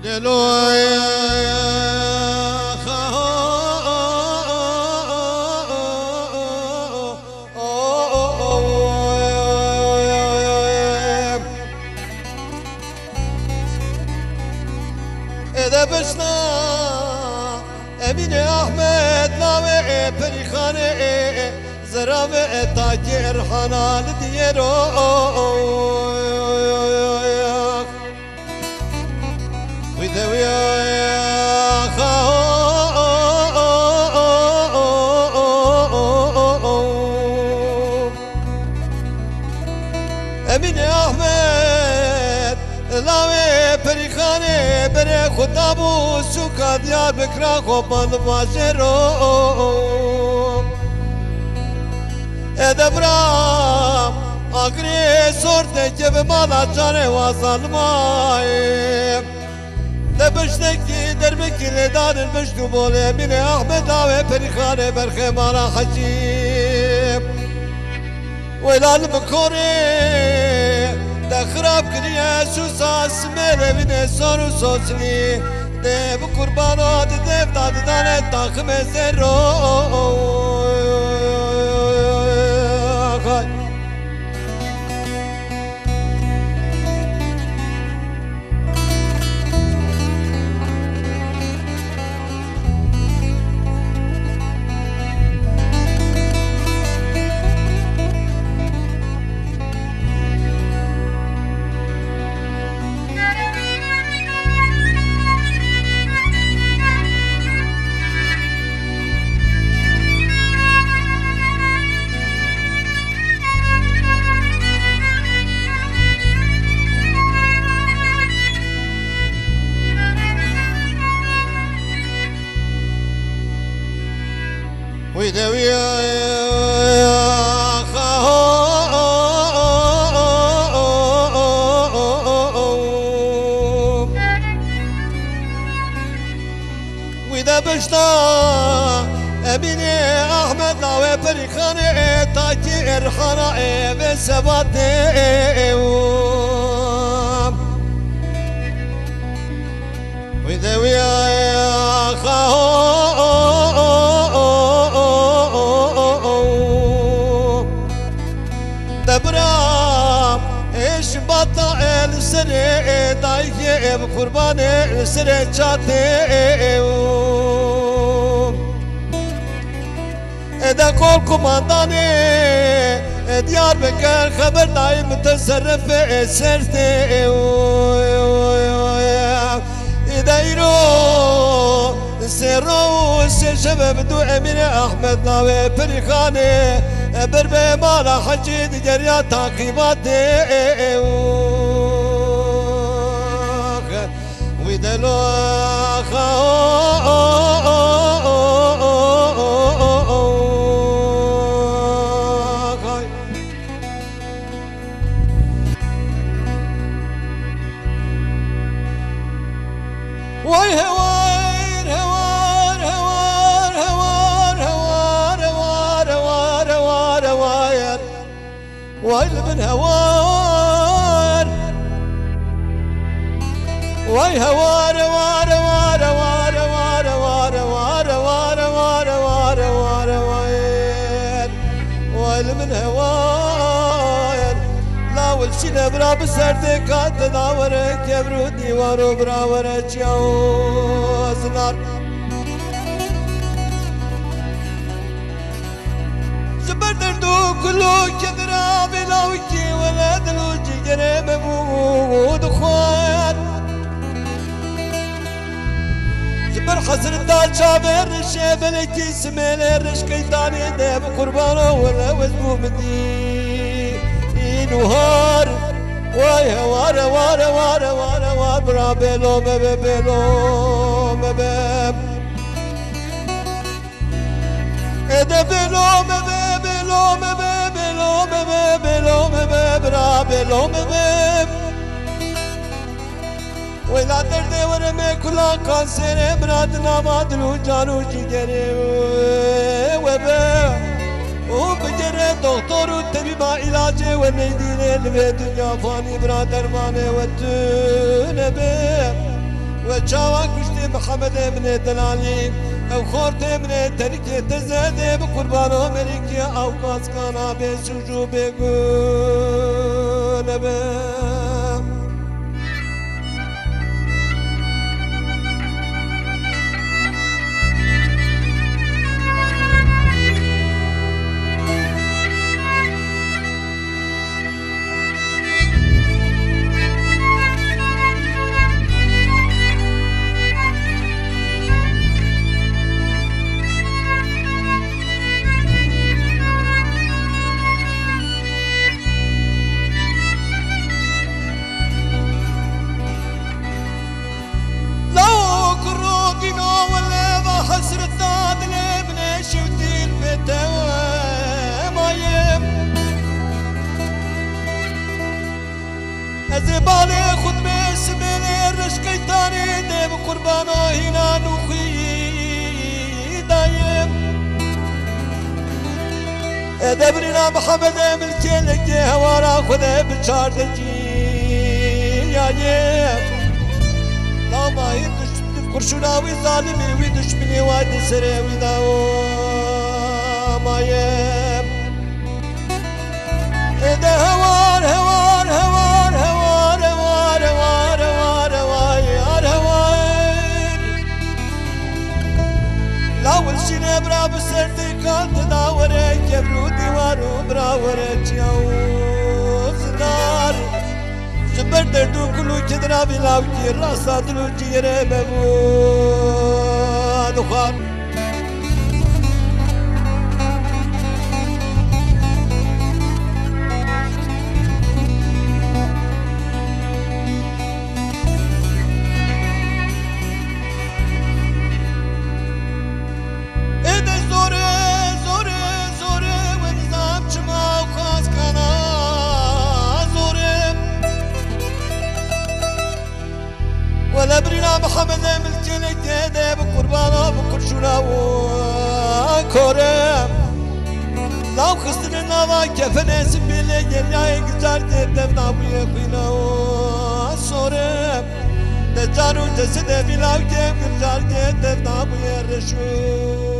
إذا بشنا أمين أحمد ناوي بريخاني زراب تاجر حنال ديرو وإذا ويا خاو أمين أحمد لاوي بريخاني بري خطابو سوكا ديار بكرا خوبان ماجرو ادبرام اگری سورت جب مالا چاره واسال مایم دبشتکی در بکیل دادر بشتو بوله من احمد آوه پریخانه برخه مالا حجیم ویلال مکوری ده خراب کریه سوسا سمیله بینه سارو سوسلی ده بقربانات ده فتاد دانه تاخم زرو وإذا ويا وإذا بشتا أميني أحمد لاوي بريخاني تاجر حنائي بسباتي وإذا ويا دبرام ايش بطا السري دايجي بقربان السري چاتي ادا كل كومانداني ديار بكر خبر دايم متصرف سرتي ادا يرو سيرو سيشبه بدو امين احمد ناوي بريخاني بربي مالا حجيد جريا تعقيباتي ويدلو واي هوار هوار هوار هوار هوار هوار هوار هوار ويل من هوار واي هوار هوار هوار هوار هوار هوار هوار هوار هوار هوار هوار ويل من هوار لا والشي برا بسردك كانت داورك يبرو ديوارو براورك يا زنار زبردردو كلو كدرا بلاوكي ولا دلوجي جريم بود خوار زبر حسر الدال شابر الشيبلكي سميل الرشكي تاني ديب قربانه ولا وزبو مدي نهار واي هوار وار وار وار وار برا بلو بلو مبب ادا بلو مبب بلو مبب بلو مبب بلو مبب برا بلو مبب ولا درد ورمي كلا كانسر برادنا ما دلو جانو جيجري وبب وبجري دكتور وطبيب علاجي والنيدين اللي في الدنيا فاني برا درماني والتنبي وچاوا کشتی محمد ابن دلالی او خورت ابن ترکی تزده بقربان امریکی او قاسکانا بسجو بگو نبم زبالي خود بسمين الرشقي تاني ديب قربانو هنا نوخي دايم دبرنا محمد ملكي لك هوارا خود بچار دجي يا يم لا ما يدش قرشناوي ظالمي ويدشمني وادي سريوي داو ما يم ده هوار هوار هوار هوار هوار هوار هوار هوار هوار لاول شيني برا بسرتي كانت داوري كبرو ديوارو براوري جيو زنار زبر دردو كلو كدرا بلاوكي راسا دلو جيري ببو دخان ولا برينا محمد ملكي لك ده بقربانه بقرشونا وكورم لو خستنا ما كفن سبيله يا يقدر تدفنا بيه بينا وصورم تجارو جسد بلاو كم يقدر تدفنا بيه رشو